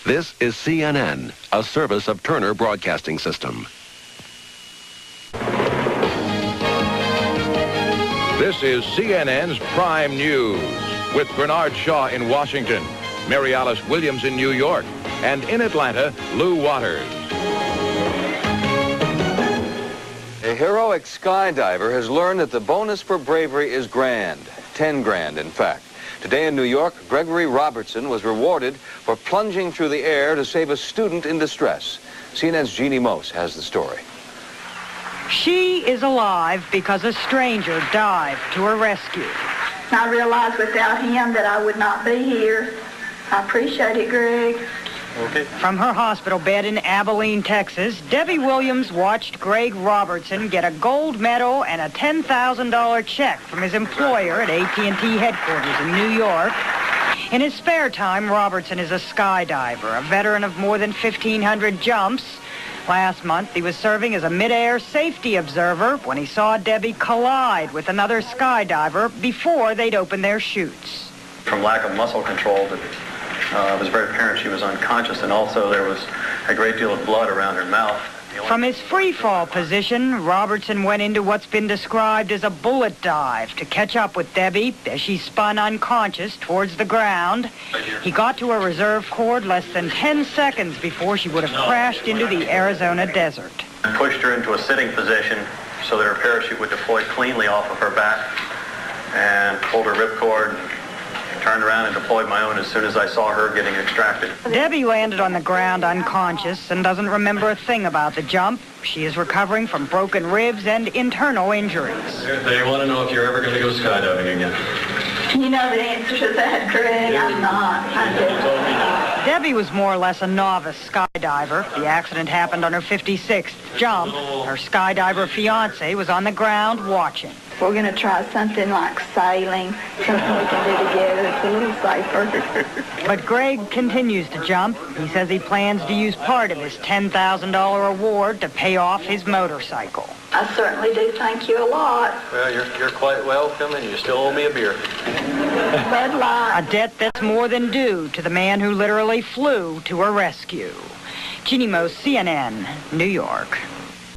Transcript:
This is CNN, a service of Turner Broadcasting System. This is CNN's Prime News with Bernard Shaw in Washington, Mary Alice Williams in New York, and in Atlanta, Lou Waters. A heroic skydiver has learned that the bonus for bravery is grand, 10 grand in fact. Today in New York, Gregory Robertson was rewarded for plunging through the air to save a student in distress. CNN's Jeannie Mose has the story. She is alive because a stranger dived to her rescue. I realized without him that I would not be here. I appreciate it, Greg. Okay. From her hospital bed in Abilene, Texas, Debbie Williams watched Greg Robertson get a gold medal and a $10,000 check from his employer at AT&T headquarters in New York. In his spare time, Robertson is a skydiver, a veteran of more than 1,500 jumps. Last month, he was serving as a mid-air safety observer when he saw Debbie collide with another skydiver before they'd open their chutes. From lack of muscle control, it was very apparent she was unconscious, and also there was a great deal of blood around her mouth. From his free-fall position, Robertson went into what's been described as a bullet dive to catch up with Debbie as she spun unconscious towards the ground. He got to her reserve cord less than 10 seconds before she would have crashed into the Arizona desert. I pushed her into a sitting position so that her parachute would deploy cleanly off of her back, and pulled her ripcord, turned around and deployed my own as soon as I saw her getting extracted. Debbie landed on the ground unconscious and doesn't remember a thing about the jump. She is recovering from broken ribs and internal injuries. They want to know if you're ever going to go skydiving again. You know the answer to that, Greg. I'm not. Debbie was more or less a novice skydiver. The accident happened on her 56th jump. Her skydiver fiancé was on the ground watching. We're going to try something like sailing, something we can do together. It's a little safer. But Greg continues to jump. He says he plans to use part of his $10,000 award to pay off his motorcycle. I certainly do thank you a lot. Well, you're quite welcome, and you still owe me a beer. Bud Light. A debt that's more than due to the man who literally flew to her rescue. Jeannie Mose, CNN, New York.